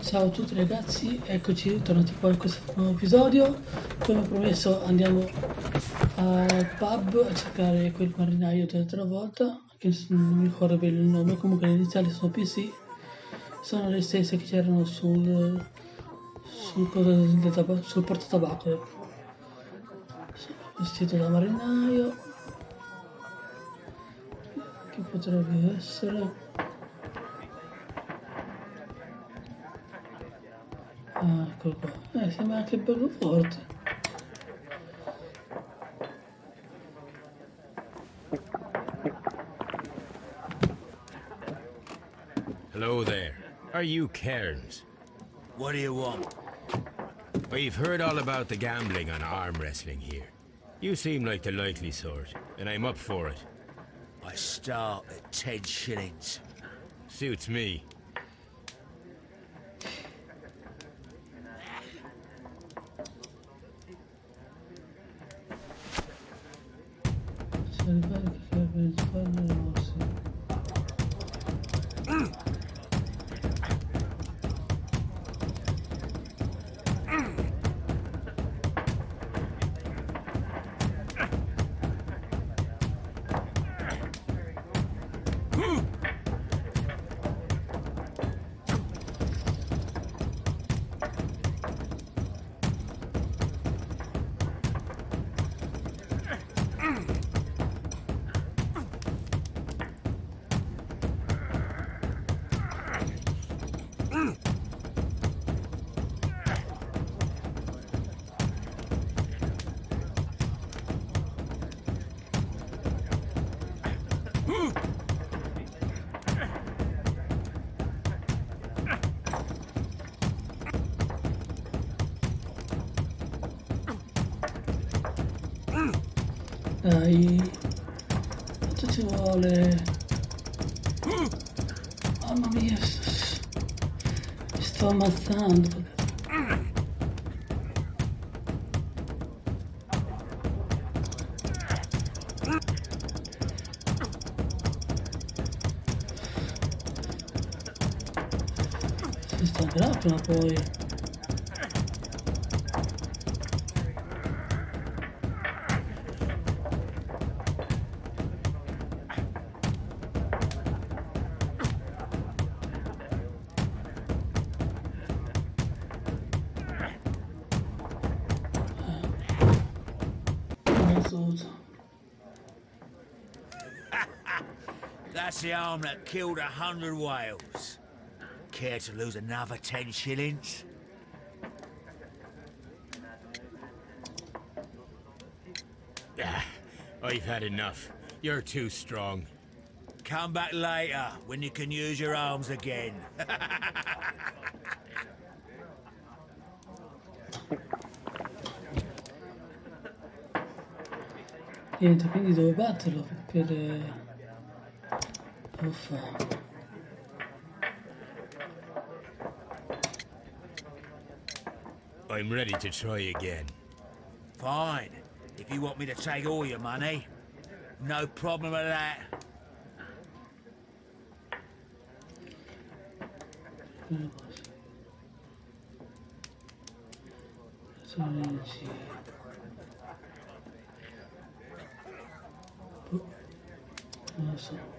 Ciao a tutti ragazzi, eccoci ritornati qua in questo nuovo episodio. Come promesso andiamo al pub a cercare quel marinaio dell'altra volta, che non mi ricordo bene il nome, comunque le iniziali sono PC, sono le stesse che c'erano sul portatabacco. Ecco. Sono vestito da marinaio, che potrebbe essere... Ah, eccolo qua. Sembra anche bello forte. Hello there. Are you Cairns? What do you want? We've heard all about the gambling on arm wrestling here. You seem like the likely sort, and I'm up for it. I start at 10 shillings. Suits me. Dai, quanto ci vuole? Mamma mia, mi sto ammazzando. Si sta grappola poi. That's the arm that killed 100 whales. Care to lose another 10 shillings? I've had enough. You're too strong. Come back later when you can use your arms again. Niente, quindi devo batterlo per... Uffa. I'm ready to try again. Fine. If you want me to take all your money, no problem with that. Non lo so.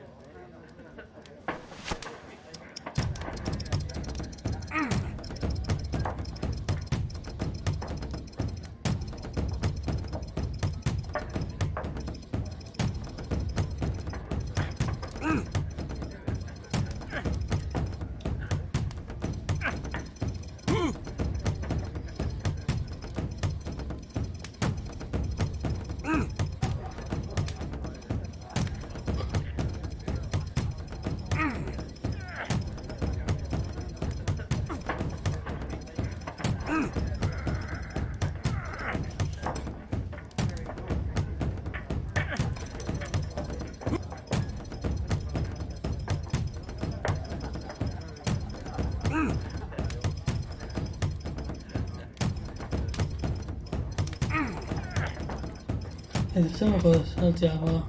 Diciamo cosa saltiamo.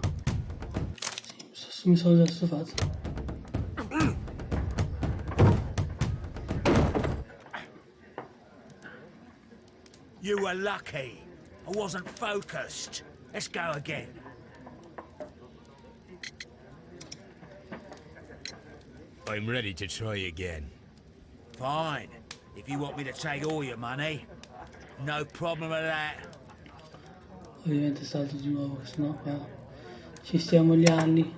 Sì, mi sono già stufato. You were lucky. I wasn't focused. Let's go again. I'm ready to try again. Fine. If you want me to take all your money, no problem with that. Ovviamente salto di nuovo, sennò qua ci stiamo gli anni.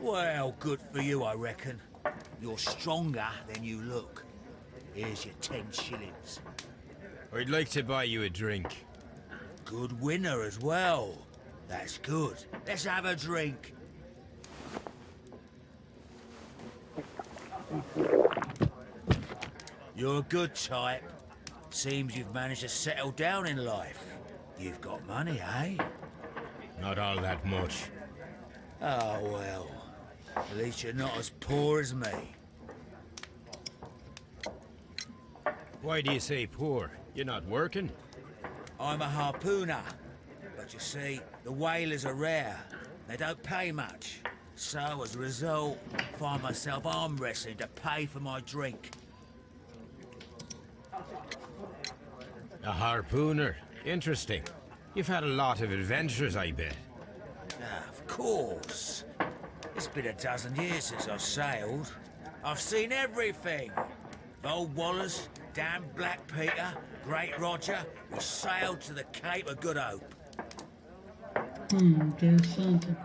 Well, good for you, I reckon. You're stronger than you look. Here's your 10 shillings. I'd like to buy you a drink. Good winner as well. That's good. Let's have a drink. You're a good type. Seems you've managed to settle down in life. You've got money, eh? Not all that much. Oh, well. At least you're not as poor as me. Why do you say poor? You're not working? I'm a harpooner. But you see, the whalers are rare. They don't pay much. So, as a result, I find myself arm wrestling to pay for my drink. A harpooner? Interesting. You've had a lot of adventures, I bet. Of course. It's been a dozen years since I've sailed. I've seen everything. Old Wallace, damn Black Peter, Great Roger, we sailed to the Cape of Good Hope. Interessante.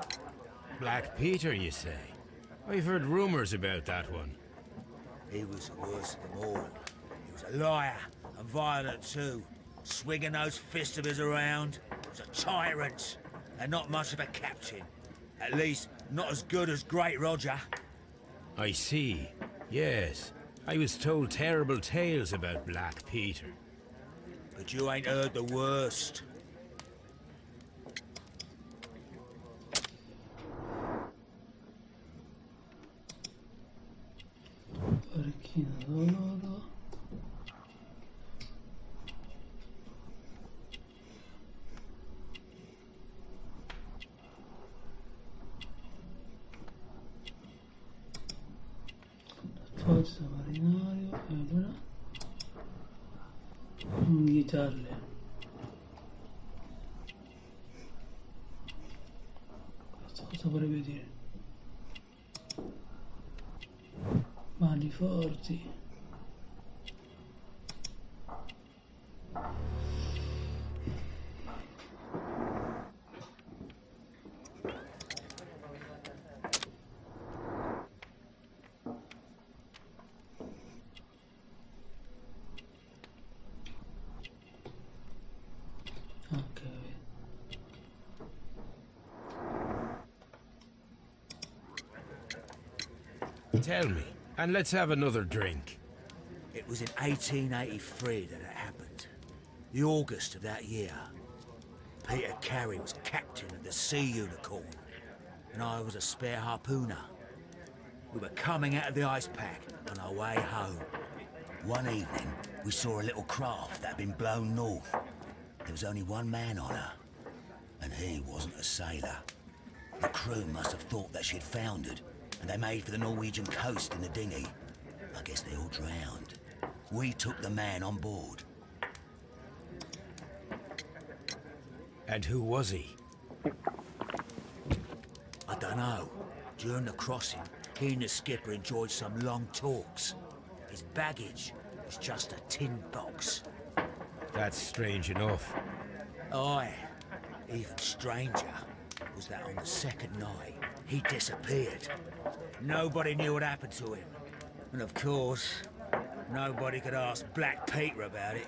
Black Peter, you say? I've heard rumors about that one. He was the worst of them all. He was a liar and violent too, swinging those fists of his around. He was a tyrant and not much of a captain. At least, not as good as Great Roger. I see. Yes. I was told terrible tales about Black Peter. But you ain't heard the worst. Orecchino d'oro. Forza marinario e allora chitarle. Questo cosa vorrebbe dire? Mani forti. Ok. Tell me, and let's have another drink. It was in 1883 that it happened. The August of that year. Peter Carey was captain of the Sea Unicorn, and I was a spare harpooner. We were coming out of the ice pack on our way home. One evening, we saw a little craft that had been blown north. There was only one man on her, and he wasn't a sailor. The crew must have thought that she'd foundered, and they made for the Norwegian coast in the dinghy. I guess they all drowned. We took the man on board. And who was he? I don't know. During the crossing, he and the skipper enjoyed some long talks. His baggage was just a tin box. That's strange enough. Aye. Even stranger was that on the second night, he disappeared. Nobody knew what happened to him. And of course, nobody could ask Black Peter about it.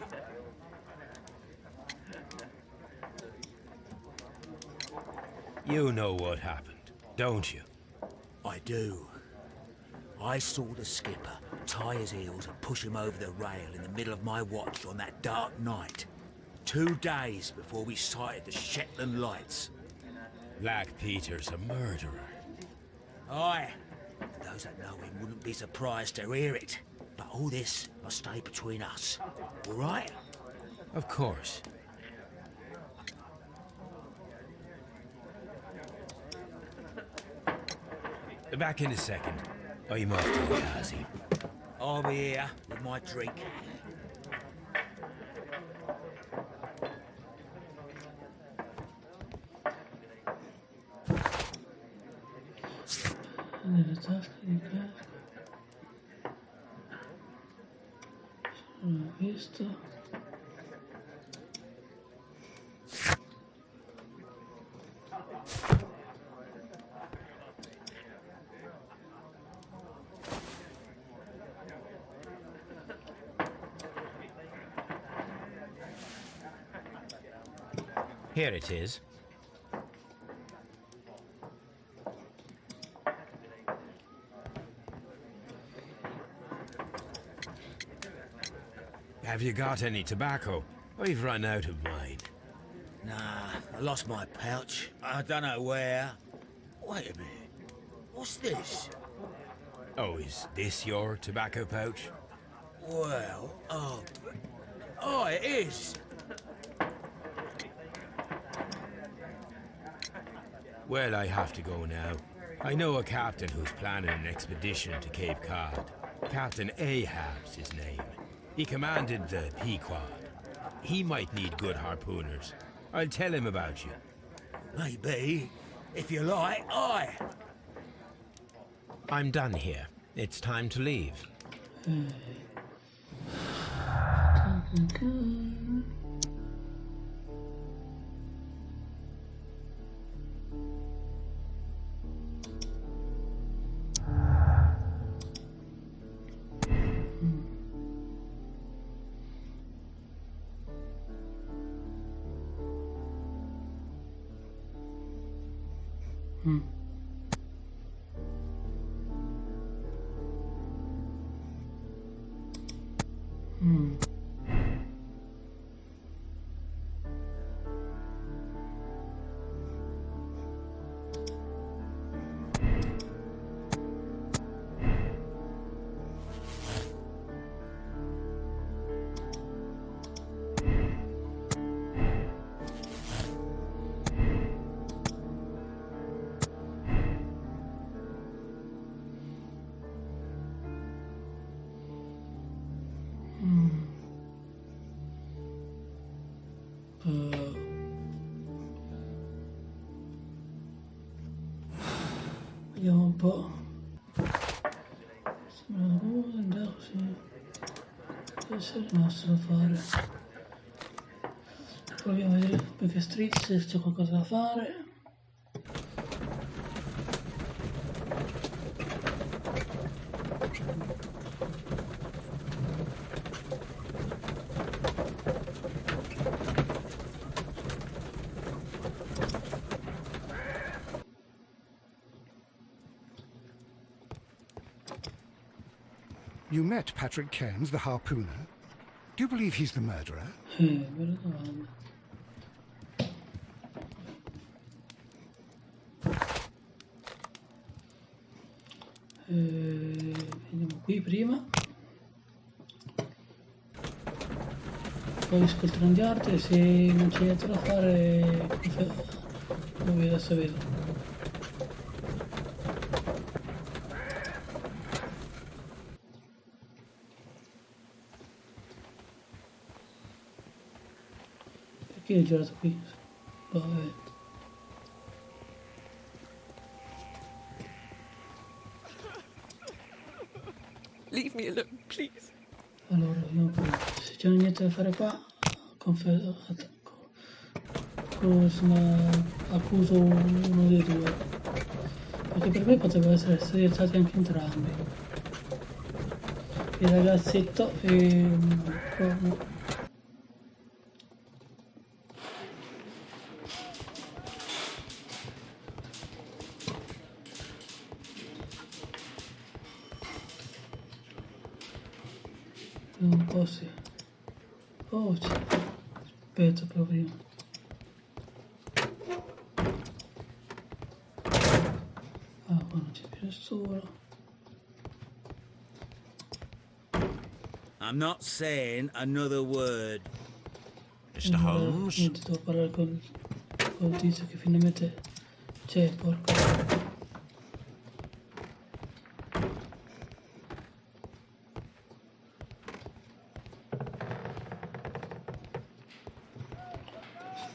You know what happened, don't you? I do. I saw the skipper tie his heels and push him over the rail in the middle of my watch on that dark night. 2 days before we sighted the Shetland lights. Black Peter's a murderer. Aye. Those that know him wouldn't be surprised to hear it. But all this must stay between us. All right? Of course. Back in a second. I'm off to the Kazi. I'll be here with my drink. Nelle tasche di casco. Sono questo. Here it is. Have you got any tobacco? I've run out of mine. Nah, I lost my pouch. I don't know where. Wait a minute. What's this? Oh, is this your tobacco pouch? Well, oh, it is. Well, I have to go now. I know a captain who's planning an expedition to Cape Cod. Captain Ahab's his name. He commanded the Pequod. He might need good harpooners. I'll tell him about you. Maybe. If you like, aye. I'm done here. It's time to leave. Vediamo un po'. Sembra una cosa, andare così. Deve essere rimasto da fare. Proviamo a vedere perché street se c'è qualcosa da fare. You met Patrick Cairns, the harpooner. Do you believe he's the murderer? Bella domanda. Vediamo qui prima. Poi ascolterò gli altri e se non c'è niente da fare, lo vedo, adesso vedo. Perché ho girato qui? Vabbè. Leave me alone, please. Allora, vediamo qui. Se c'è niente da fare qua, accuso uno dei due. Perché per me potrebbero essere schiacciati anche entrambi. Il ragazzetto e l'uomo. Un po' sì. Oh, c'è. Aspetta proprio. Ah, qua non c'è più nessuno. I'm not saying another word. Mr. Holmes? Niente, devo parlare col tizio che finalmente c'è, porco.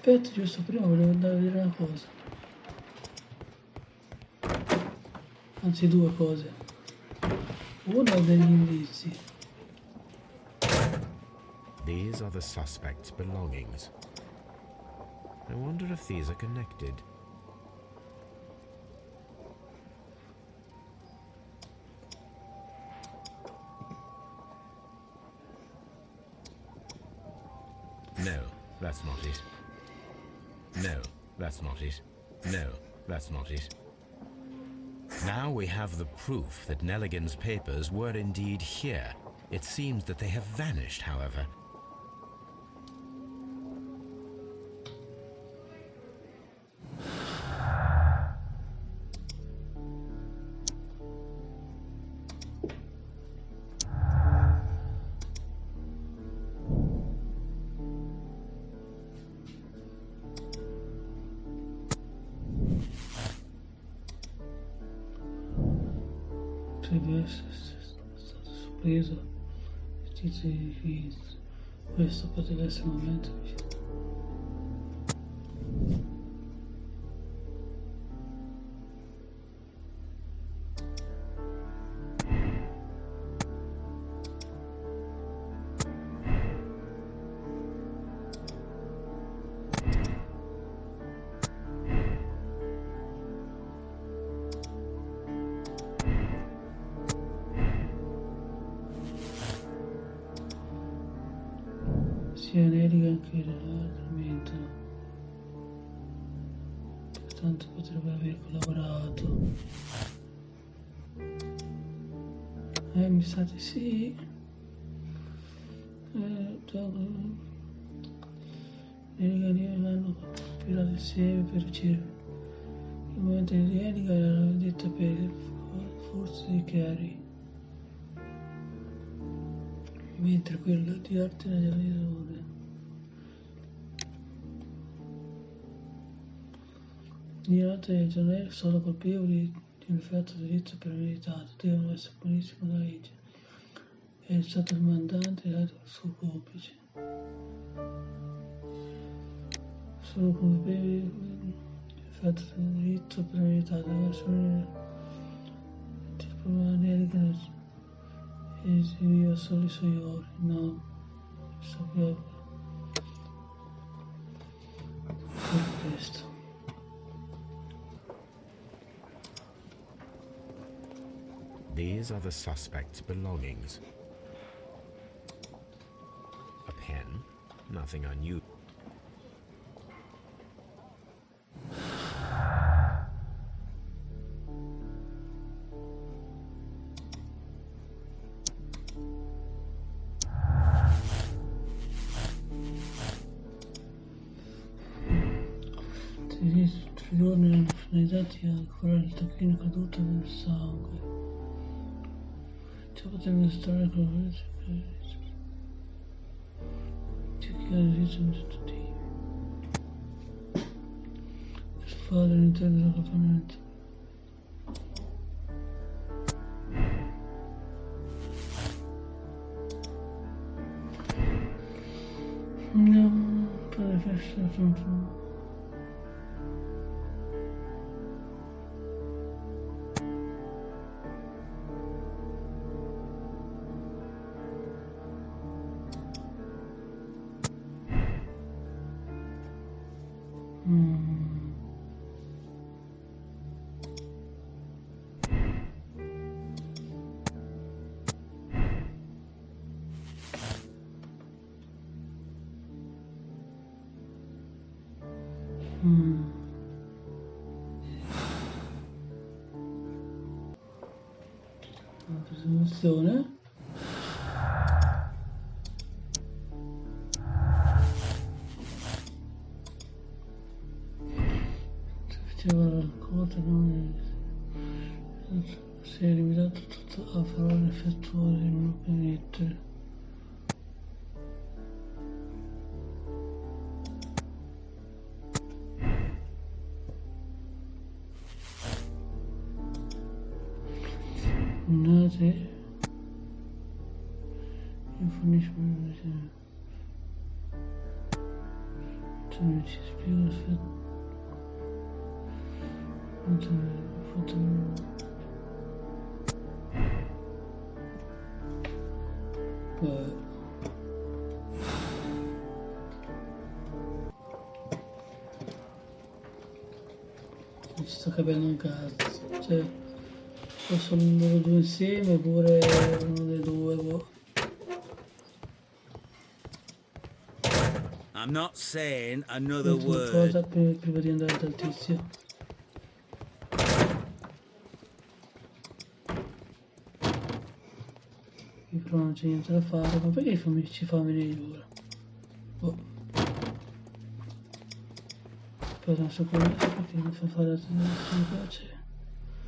Aspetta, giusto, prima volevo andare a dire una cosa. Anzi, due cose. Uno ha degli indizi. These are the suspect's belongings. I wonder if these are connected. No, that's not it. No, that's not it. No, that's not it. Now we have the proof that Nelligan's papers were indeed here. It seems that they have vanished, however. Potrebbe essere stato sorpreso il tizio di Fizz. Questo potrebbe essere il momento di... sia Nelligan che l'altro mentano. Pertanto potrebbe aver collaborato. Mi sa di sì. Nelligan hanno cospirato insieme per ricevere. Il momento di Nelligan era la vendetta per il forse di Carrie. Mentre quello di arte nell'errore. Gli altri e Janelle sono colpevoli di un effetto delitto premeditato, devono essere puniti con la legge. È stato il mandante e l'altro il suo complice. Sono colpevoli di effetto delitto premeditato, devono essere tipo Nelligan esibiva solo i suoi ori, no, sapevo per questo. These are the suspect's belongings. A pen, nothing unusual. Tre giorni erano finalizzati a curare il tacchino caduto nel sangue. Ciò potrebbe stare con la cercare il ritmo tentativi. Sfare all'interno dell'accampamento. Andiamo per le feste. Una presentazione. Faceva la coda, si è limitato tutto a parole effettuose in una permettere. Nate fornisce Non ci spiego, aspetta. Non ci sto capendo un cazzo, cioè possono loro due insieme oppure uno dei due, boh. I'm not saying another L'ultima word. cosa prima di andare dal tizio. Qui però non c'è niente da fare, ma perché ci fa venire ora? Boh. Però non so come, perché non fa fare la pace.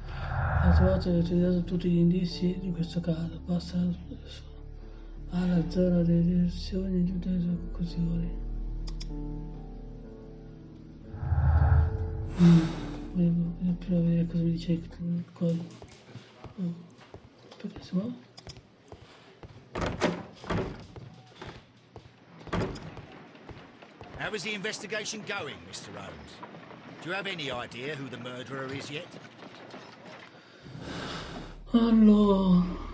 L'altra volta ho utilizzato tutti gli indizi di questo caso, basta alla zona delle direzioni di tutte le conclusioni. Voglio prima vedere cosa mi dice il coso. Perché si muove? How is the investigation going, Mr. Holmes? Do you have any idea who the murderer is yet? Allora...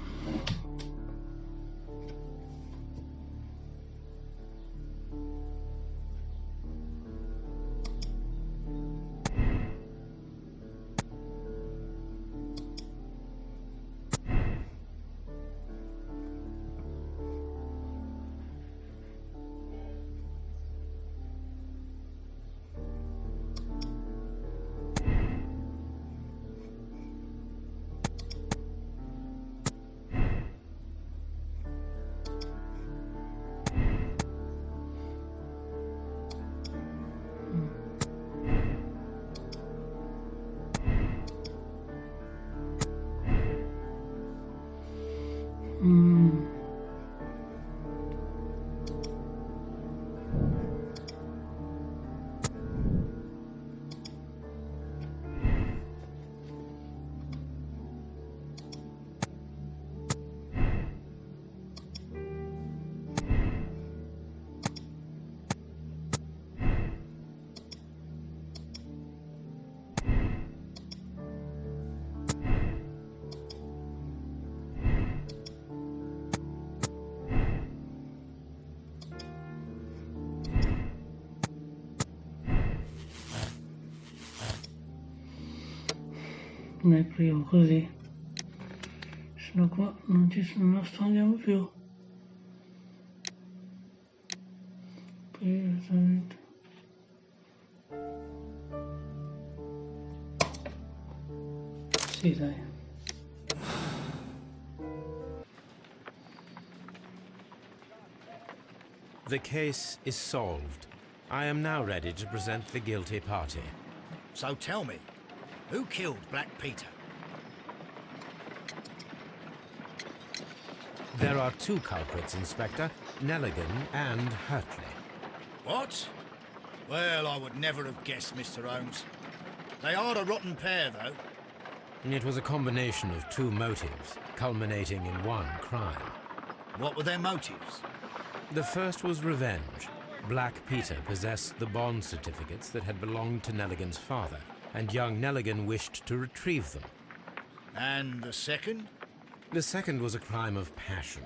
Nel primo così, sennò qua non nascondiamo più. Sì, dai. The case is solved. I am now ready to present the guilty party. So tell me, who killed Black Peter? There are two culprits, Inspector, Nelligan and Hurtley. What? Well, I would never have guessed, Mr. Holmes. They are a rotten pair, though. It was a combination of two motives, culminating in one crime. What were their motives? The first was revenge. Black Peter possessed the bond certificates that had belonged to Nelligan's father, and young Nelligan wished to retrieve them. And the second? The second was a crime of passion.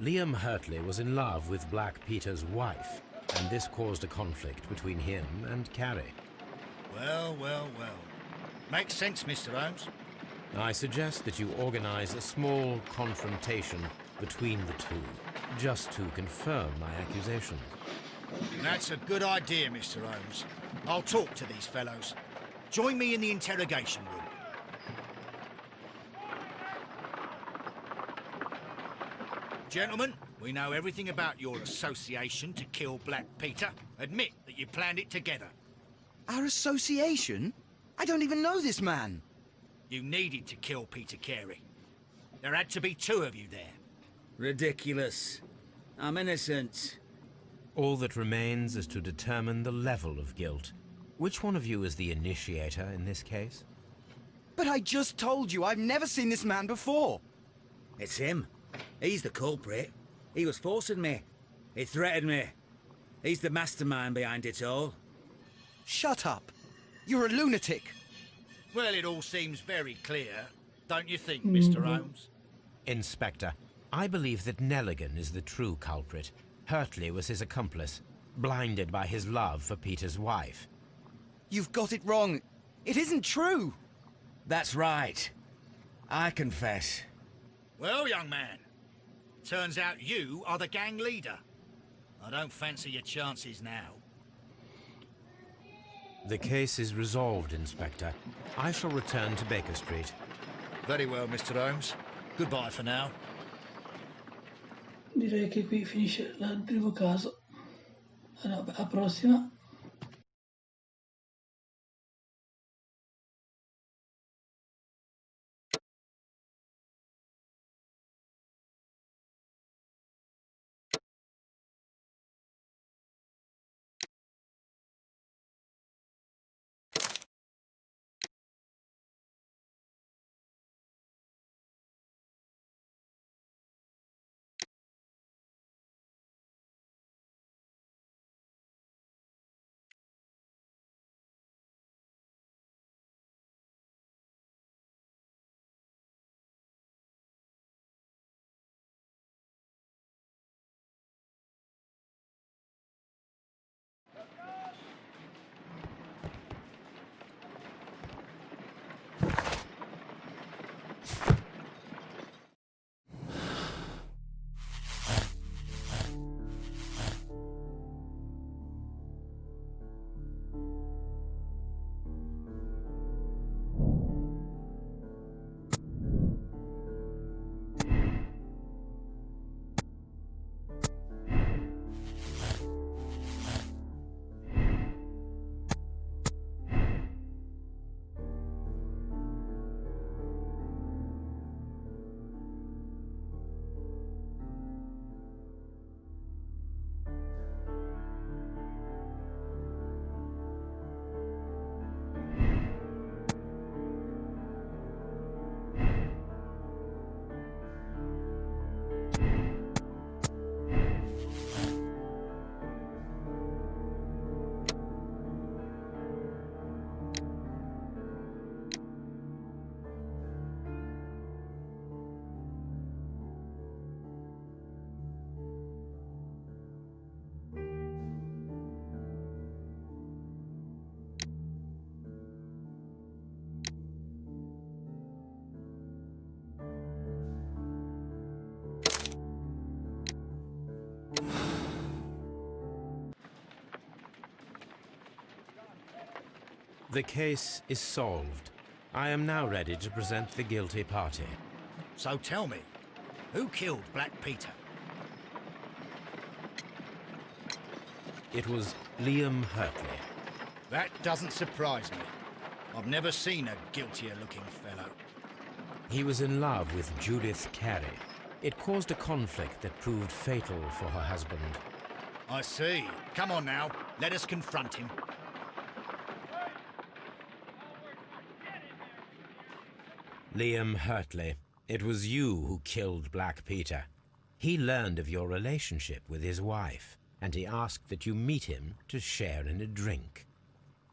Liam Hurtley was in love with Black Peter's wife, and this caused a conflict between him and Carrie. Well, well, well. Makes sense, Mr. Holmes. I suggest that you organize a small confrontation between the two, just to confirm my accusations. That's a good idea, Mr. Holmes. I'll talk to these fellows. Join me in the interrogation room. Gentlemen, we know everything about your association to kill Black Peter. Admit that you planned it together. Our association? I don't even know this man. You needed to kill Peter Carey. There had to be two of you there. Ridiculous. I'm innocent. All that remains is to determine the level of guilt. Which one of you is the initiator in this case? But I just told you I've never seen this man before. It's him. He's the culprit. He was forcing me. He threatened me. He's the mastermind behind it all. Shut up. You're a lunatic. Well, it all seems very clear, don't you think, Mr. Holmes? Inspector, I believe that Nelligan is the true culprit. Hurtley was his accomplice, blinded by his love for Peter's wife. You've got it wrong. It isn't true. That's right. I confess. Well, young man, turns out you are the gang leader. I don't fancy your chances now. The case is resolved, Inspector. I shall return to Baker Street. Very well, Mr. Holmes. Goodbye for now. Direi che qui finisce il primo caso. Alla prossima. The case is solved. I am now ready to present the guilty party. So tell me, who killed Black Peter? It was Liam Hurtley. That doesn't surprise me. I've never seen a guiltier-looking fellow. He was in love with Judith Carey. It caused a conflict that proved fatal for her husband. I see. Come on now, let us confront him. Liam Hurtley, it was you who killed Black Peter. He learned of your relationship with his wife, and he asked that you meet him to share in a drink.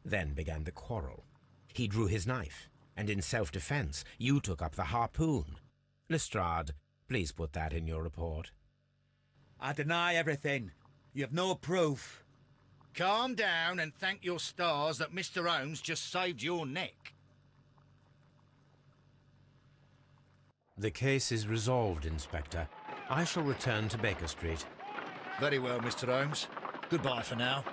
Then began the quarrel. He drew his knife, and in self-defense, you took up the harpoon. Lestrade, please put that in your report. I deny everything. You have no proof. Calm down and thank your stars that Mr. Holmes just saved your neck. The case is resolved, Inspector. I shall return to Baker Street. Very well, Mr. Holmes. Goodbye for now.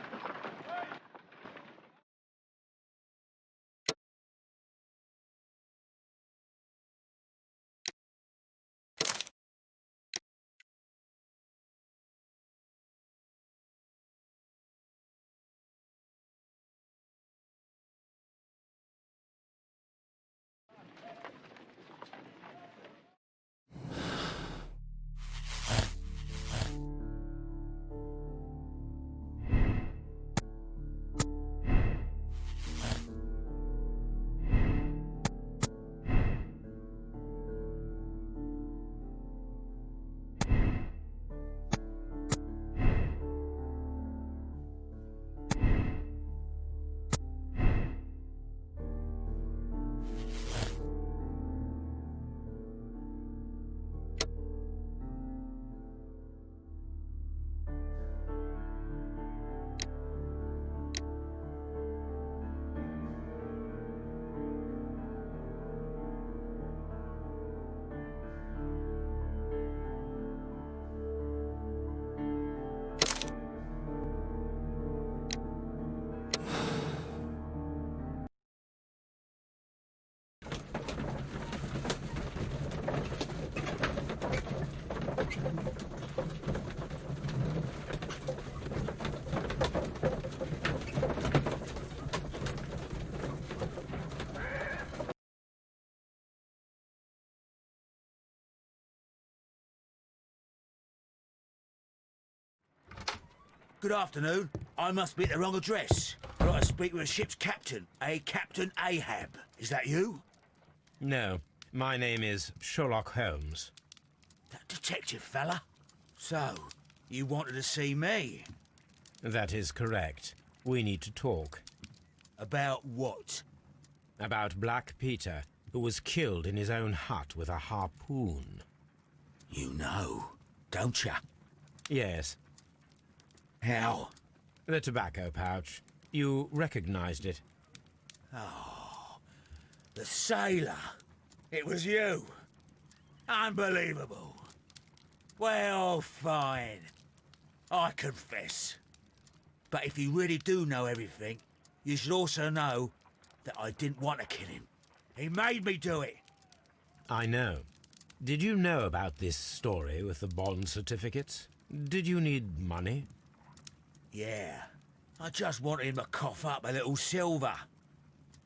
Good afternoon. I must be at the wrong address. I'd like to speak with a ship's captain, a Captain Ahab. Is that you? No, my name is Sherlock Holmes. That detective fella? So, you wanted to see me? That is correct. We need to talk. About what? About Black Peter, who was killed in his own hut with a harpoon. You know, don't ya? Yes, How? the tobacco pouch. You recognized it. The sailor. It was you. Unbelievable. Well, fine. I confess. But if you really do know everything, you should also know that I didn't want to kill him. He made me do it. I know. Did you know about this story with the bond certificates? Did you need money? Yeah. I just wanted him to cough up a little silver.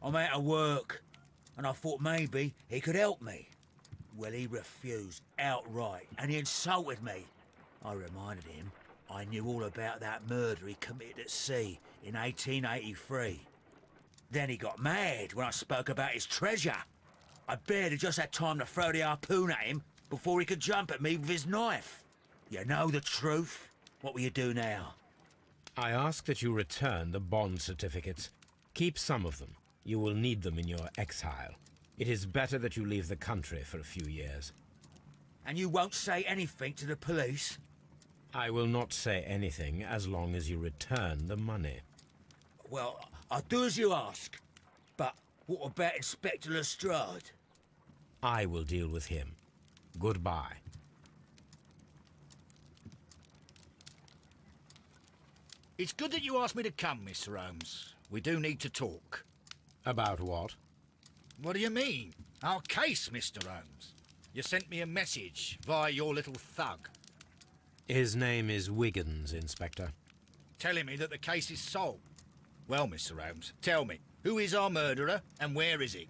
I'm out of work, and I thought maybe he could help me. Well, he refused outright, and he insulted me. I reminded him I knew all about that murder he committed at sea in 1883. Then he got mad when I spoke about his treasure. I barely just had time to throw the harpoon at him before he could jump at me with his knife. You know the truth. What will you do now? I ask that you return the bond certificates. Keep some of them. You will need them in your exile. It is better that you leave the country for a few years. And you won't say anything to the police? I will not say anything as long as you return the money. Well, I'll do as you ask. But what about Inspector Lestrade? I will deal with him. Goodbye. It's good that you asked me to come, Mr. Holmes. We do need to talk. About what? What do you mean? Our case, Mr. Holmes. You sent me a message via your little thug, His name is Wiggins, Inspector. telling me that the case is solved. Well, Mr. Holmes, tell me, who is our murderer and where is he?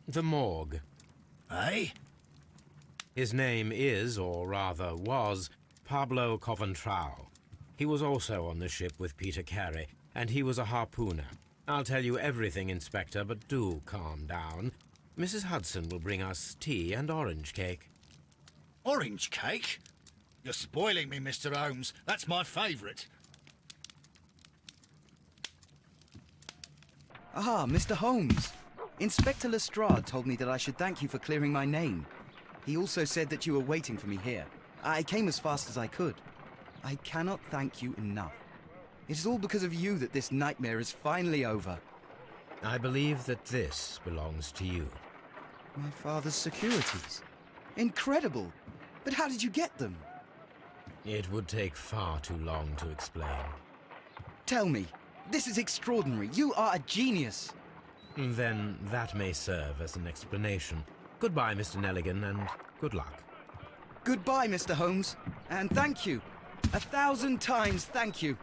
The morgue. Eh? His name is, or rather was, Pablo Coventrao. He was also on the ship with Peter Carey, and he was a harpooner. I'll tell you everything, Inspector, but do calm down. Mrs. Hudson will bring us tea and orange cake. Orange cake? You're spoiling me, Mr. Holmes. That's my favourite. Ah, Mr. Holmes. Inspector Lestrade told me that I should thank you for clearing my name. He also said that you were waiting for me here. I came as fast as I could. I cannot thank you enough. It is all because of you that this nightmare is finally over. I believe that this belongs to you. My father's securities. Incredible! But how did you get them? It would take far too long to explain. Tell me. This is extraordinary. You are a genius. Then that may serve as an explanation. Goodbye, Mr. Nelligan, and good luck. Goodbye, Mr. Holmes. And thank you. 1,000 times thank you.